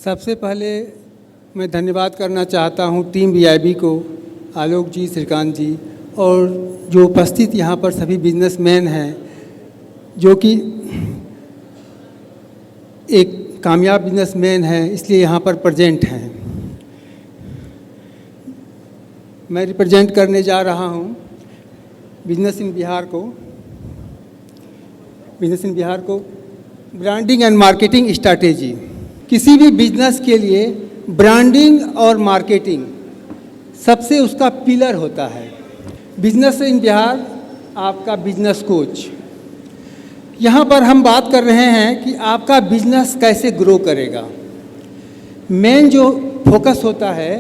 सबसे पहले मैं धन्यवाद करना चाहता हूं टीम वीआईबी को, आलोक जी, श्रीकांत जी और जो उपस्थित यहाँ पर सभी बिजनेसमैन हैं जो कि एक कामयाब बिजनेसमैन हैं, इसलिए यहाँ पर प्रेजेंट हैं। मैं रिप्रेजेंट करने जा रहा हूँ बिजनेस इन बिहार को ब्रांडिंग एंड मार्केटिंग स्ट्रैटेजी। किसी भी बिजनेस के लिए ब्रांडिंग और मार्केटिंग सबसे उसका पिलर होता है। बिजनेस इन बिहार आपका बिजनेस कोच। यहाँ पर हम बात कर रहे हैं कि आपका बिजनेस कैसे ग्रो करेगा। मेन जो फोकस होता है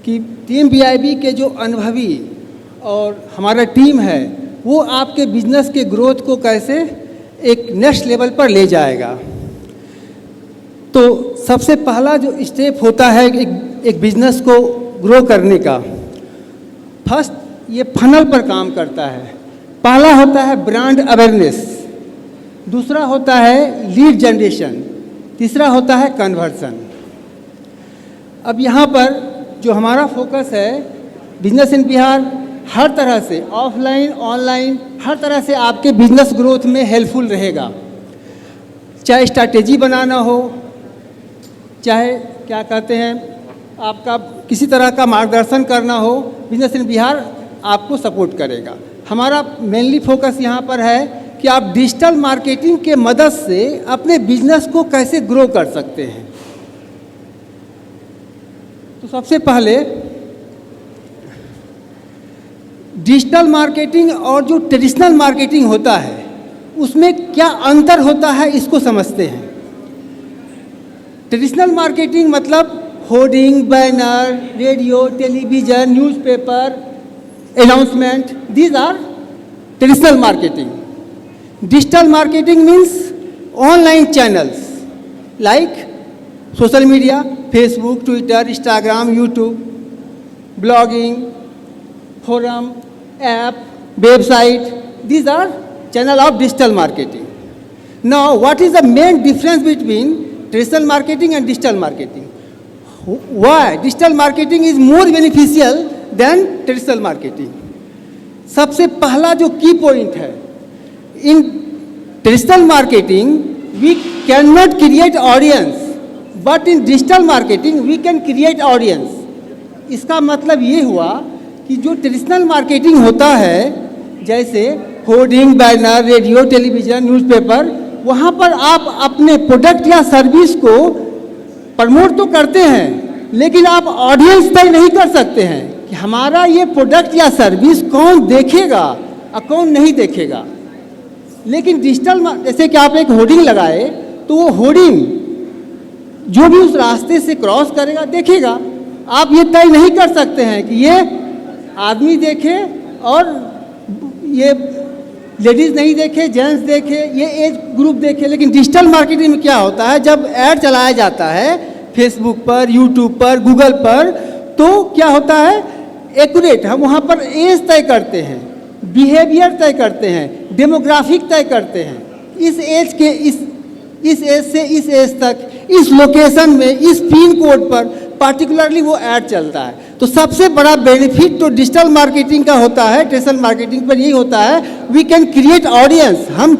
कि टीम वीआईबी के जो अनुभवी और हमारा टीम है वो आपके बिजनेस के ग्रोथ को कैसे एक नेक्स्ट लेवल पर ले जाएगा। तो सबसे पहला जो स्टेप होता है एक बिजनेस को ग्रो करने का, फर्स्ट ये फनल पर काम करता है। पहला होता है ब्रांड अवेयरनेस, दूसरा होता है लीड जनरेशन, तीसरा होता है कन्वर्सन। अब यहाँ पर जो हमारा फोकस है बिजनेस इन बिहार हर तरह से ऑफलाइन ऑनलाइन हर तरह से आपके बिजनेस ग्रोथ में हेल्पफुल रहेगा। चाहे स्ट्रैटेजी बनाना हो, चाहे क्या कहते हैं आपका किसी तरह का मार्गदर्शन करना हो, बिजनेस इन बिहार आपको सपोर्ट करेगा। हमारा मेनली फोकस यहाँ पर है कि आप डिजिटल मार्केटिंग के मदद से अपने बिजनेस को कैसे ग्रो कर सकते हैं। तो सबसे पहले डिजिटल मार्केटिंग और जो ट्रेडिशनल मार्केटिंग होता है उसमें क्या अंतर होता है इसको समझते हैं। ट्रेडिशनल मार्केटिंग मतलब hoarding, banner, radio, television, newspaper, announcement, these are traditional marketing. Digital marketing means online channels like social media, Facebook, Twitter, Instagram, YouTube, blogging, forum, app, website, these are channel of digital marketing. Now what is the main difference between traditional marketing and digital marketing? Why digital marketing is more beneficial than traditional marketing? सबसे पहला जो key point है, in traditional marketing we can not create audience but in digital marketing we can create audience. इसका मतलब ये हुआ कि जो ट्रेडिशनल मार्केटिंग होता है जैसे hoarding, banner, radio, television, newspaper, वहाँ पर आप अपने प्रोडक्ट या सर्विस को प्रमोट तो करते हैं लेकिन आप ऑडियंस तय नहीं कर सकते हैं कि हमारा ये प्रोडक्ट या सर्विस कौन देखेगा और कौन नहीं देखेगा। लेकिन डिजिटल जैसे कि आप एक होर्डिंग लगाए तो वो होर्डिंग जो भी उस रास्ते से क्रॉस करेगा देखेगा। आप ये तय नहीं कर सकते हैं कि ये आदमी देखे और ये लेडीज़ नहीं देखे, जेंट्स देखे, ये एज ग्रुप देखे। लेकिन डिजिटल मार्केटिंग में क्या होता है, जब ऐड चलाया जाता है फेसबुक पर, यूट्यूब पर, गूगल पर, तो क्या होता है एक्यूरेट हम वहाँ पर एज तय करते हैं, बिहेवियर तय करते हैं, डेमोग्राफिक तय करते हैं। इस एज के इस एज से इस एज तक इस लोकेशन में इस पिन कोड पर पार्टिकुलरली वो ऐड चलता है। तो सबसे बड़ा बेनिफिट तो डिजिटल मार्केटिंग का होता है, ट्रेडिशनल मार्केटिंग पर यही होता है, वी कैन क्रिएट ऑडियंस। हम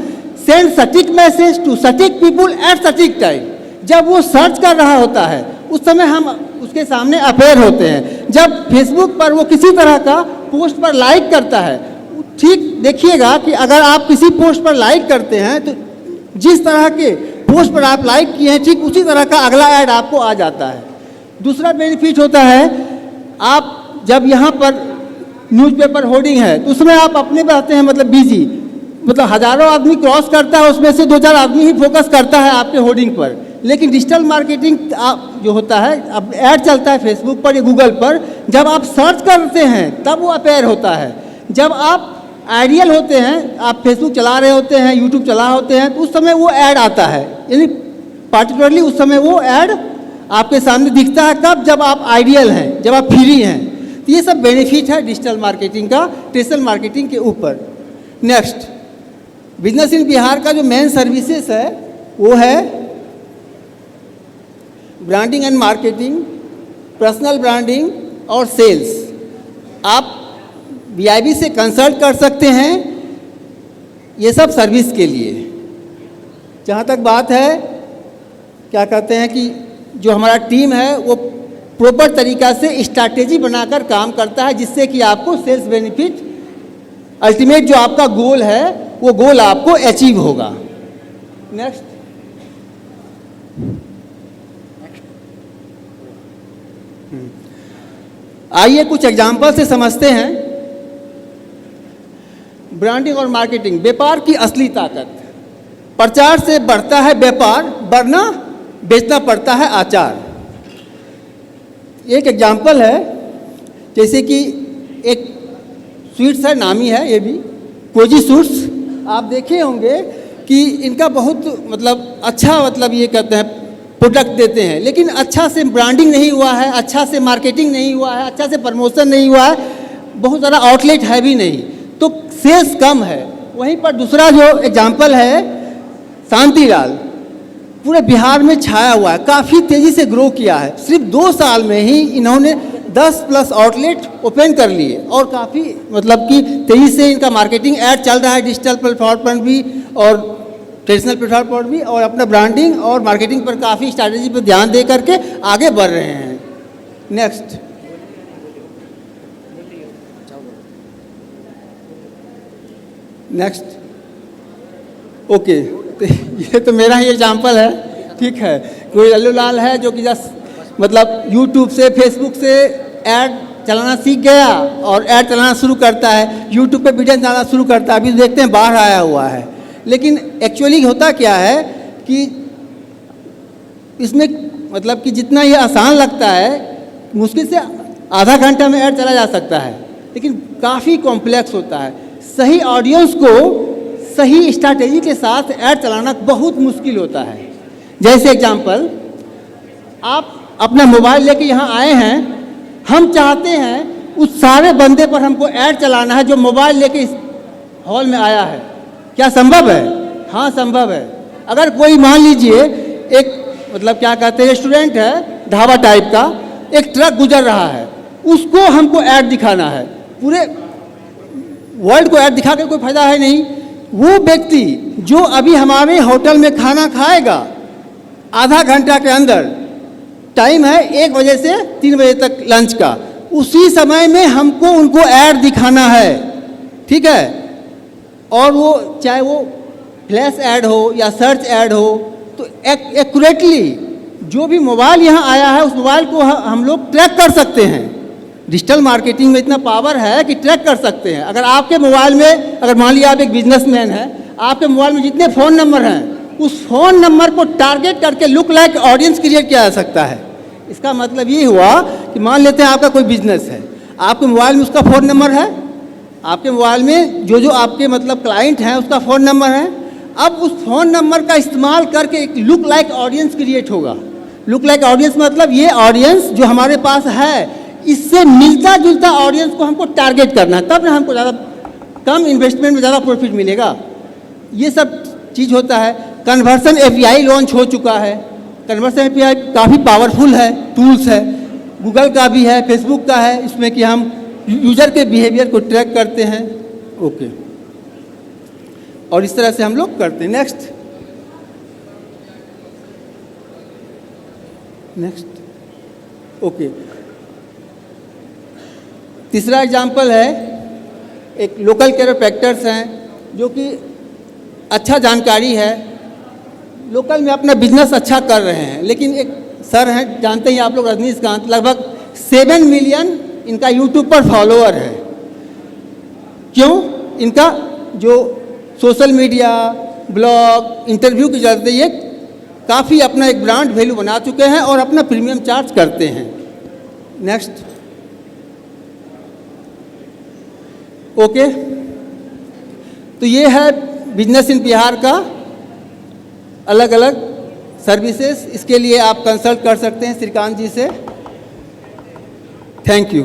सेंड सटीक मैसेज टू सटीक पीपुल एट सटीक टाइम। जब वो सर्च कर रहा होता है उस समय हम उसके सामने अपेयर होते हैं। जब फेसबुक पर वो किसी तरह का पोस्ट पर लाइक करता है, ठीक देखिएगा कि अगर आप किसी पोस्ट पर लाइक करते हैं तो जिस तरह के पोस्ट पर आप लाइक किए हैं ठीक उसी तरह का अगला ऐड आपको आ जाता है। दूसरा बेनिफिट होता है, आप जब यहाँ पर न्यूज़पेपर होर्डिंग है तो उसमें आप अपने में रहते हैं मतलब बिजी, मतलब हज़ारों आदमी क्रॉस करता है उसमें से 2-4 आदमी ही फोकस करता है आपके होर्डिंग पर। लेकिन डिजिटल मार्केटिंग जो होता है, अब ऐड चलता है फेसबुक पर या गूगल पर, जब आप सर्च करते हैं तब वो अपेयर होता है। जब आप आइडियल होते हैं, आप फेसबुक चला रहे होते हैं, यूट्यूब चला होते हैं, तो उस समय वो ऐड आता है, यानी पार्टिकुलरली उस समय वो ऐड आपके सामने दिखता है। कब? जब आप आइडियल हैं, जब आप फ्री हैं। तो ये सब बेनिफिट है डिजिटल मार्केटिंग का ट्रेडिशनल मार्केटिंग के ऊपर। नेक्स्ट, बिजनेस इन बिहार का जो मेन सर्विसेज है वो है branding and marketing, personal branding और सेल्स। आप VIB से कंसल्ट कर सकते हैं, ये सब सर्विस के लिए। जहाँ तक बात है, क्या कहते हैं कि जो हमारा टीम है वो प्रॉपर तरीक़ा से स्ट्रैटेजी बनाकर काम करता है, जिससे कि आपको सेल्स बेनिफिट, अल्टीमेट जो आपका गोल है वो गोल आपको अचीव होगा। नेक्स्ट। आइए कुछ एग्जाम्पल से समझते हैं। ब्रांडिंग और मार्केटिंग, व्यापार की असली ताकत। प्रचार से बढ़ता है व्यापार, वरना बेचना पड़ता है आचार। एक एग्जाम्पल है, जैसे कि एक स्वीट्स है, नामी है ये भी, कोजी स्वीट्स। आप देखे होंगे कि इनका बहुत मतलब अच्छा मतलब ये कहते हैं प्रोडक्ट देते हैं, लेकिन अच्छा से ब्रांडिंग नहीं हुआ है, अच्छा से मार्केटिंग नहीं हुआ है, अच्छा से प्रमोशन नहीं हुआ है, बहुत ज़्यादा आउटलेट है भी नहीं, तो सेल्स कम है। वहीं पर दूसरा जो एग्जाम्पल है शांतिलाल, पूरे बिहार में छाया हुआ है, काफ़ी तेज़ी से ग्रो किया है। सिर्फ 2 साल में ही इन्होंने 10+ आउटलेट ओपन कर लिए और काफ़ी मतलब कि तेज़ी से इनका मार्केटिंग ऐड चल रहा है, डिजिटल प्लेटफॉर्म पर भी और ट्रेडिशनल प्लेटफॉर्म पर भी, और अपना ब्रांडिंग और मार्केटिंग पर काफ़ी स्ट्रैटेजी पर ध्यान दे करके आगे बढ़ रहे हैं। नेक्स्ट। नेक्स्ट। ओके, तो ये तो मेरा ही एग्जाम्पल है, ठीक है। कोई लल्लू लाल है जो कि जस्ट मतलब यूट्यूब से, फेसबुक से ऐड चलाना सीख गया और ऐड चलाना शुरू करता है, यूट्यूब पे वीडियो डालना शुरू करता है, अभी देखते हैं बाहर आया हुआ है। लेकिन एक्चुअली होता क्या है कि इसमें मतलब कि जितना ये आसान लगता है, मुश्किल से आधा घंटा में ऐड चला जा सकता है, लेकिन काफ़ी कॉम्प्लेक्स होता है। सही ऑडियंस को सही स्ट्रैटेजी के साथ ऐड चलाना बहुत मुश्किल होता है। जैसे एग्जांपल, आप अपना मोबाइल लेके यहाँ आए हैं, हम चाहते हैं उस सारे बंदे पर हमको ऐड चलाना है जो मोबाइल लेके इस हॉल में आया है। क्या संभव है? हाँ संभव है। अगर कोई मान लीजिए एक मतलब क्या कहते हैं रेस्टोरेंट है, ढाबा टाइप का, एक ट्रक गुजर रहा है, उसको हमको ऐड दिखाना है, पूरे वर्ल्ड को ऐड दिखा के कोई फायदा है नहीं। वो व्यक्ति जो अभी हमारे होटल में खाना खाएगा, आधा घंटा के अंदर टाइम है 1 बजे से 3 बजे तक लंच का, उसी समय में हमको उनको ऐड दिखाना है, ठीक है। और वो चाहे वो फ्लैश ऐड हो या सर्च ऐड हो, तो एक्यूरेटली जो भी मोबाइल यहाँ आया है उस मोबाइल को हम लोग ट्रैक कर सकते हैं। डिजिटल मार्केटिंग में इतना पावर है कि ट्रैक कर सकते हैं। अगर आपके मोबाइल में, अगर मान लिया आप एक बिजनेसमैन हैं, आपके मोबाइल में जितने फ़ोन नंबर हैं, उस फ़ोन नंबर को टारगेट करके लुक लाइक ऑडियंस क्रिएट किया जा सकता है। इसका मतलब ये हुआ कि मान लेते हैं आपका कोई बिजनेस है, आपके मोबाइल में उसका फ़ोन नंबर है, आपके मोबाइल में जो जो आपके मतलब क्लाइंट हैं उसका फ़ोन नंबर है। अब उस फ़ोन नंबर का इस्तेमाल करके एक लुक लाइक ऑडियंस क्रिएट होगा। लुक लाइक ऑडियंस मतलब ये ऑडियंस जो हमारे पास है, इससे मिलता जुलता ऑडियंस को हमको टारगेट करना है, तब ना हमको ज़्यादा कम इन्वेस्टमेंट में ज़्यादा प्रॉफिट मिलेगा। ये सब चीज़ होता है। कन्वर्सन API लॉन्च हो चुका है। कन्वर्सन API काफ़ी पावरफुल है, टूल्स है, गूगल का भी है, फेसबुक का है, इसमें कि हम यूज़र के बिहेवियर को ट्रैक करते हैं। ओके, और इस तरह से हम लोग करते हैं। नेक्स्ट। ओके, तीसरा एग्जाम्पल है, एक लोकल कैरोप्रैक्टर्स हैं जो कि अच्छा जानकारी है, लोकल में अपना बिजनेस अच्छा कर रहे हैं। लेकिन एक सर हैं, जानते ही आप लोग, रजनीकांत, लगभग 7 मिलियन इनका यूट्यूब पर फॉलोअर है। क्यों? इनका जो सोशल मीडिया, ब्लॉग, इंटरव्यू के चलते ये काफ़ी अपना एक ब्रांड वैल्यू बना चुके हैं और अपना प्रीमियम चार्ज करते हैं। नेक्स्ट। ओके, तो ये है बिजनेस इन बिहार का अलग अलग सर्विसेज। इसके लिए आप कंसल्ट कर सकते हैं श्रीकांत जी से। Thank you.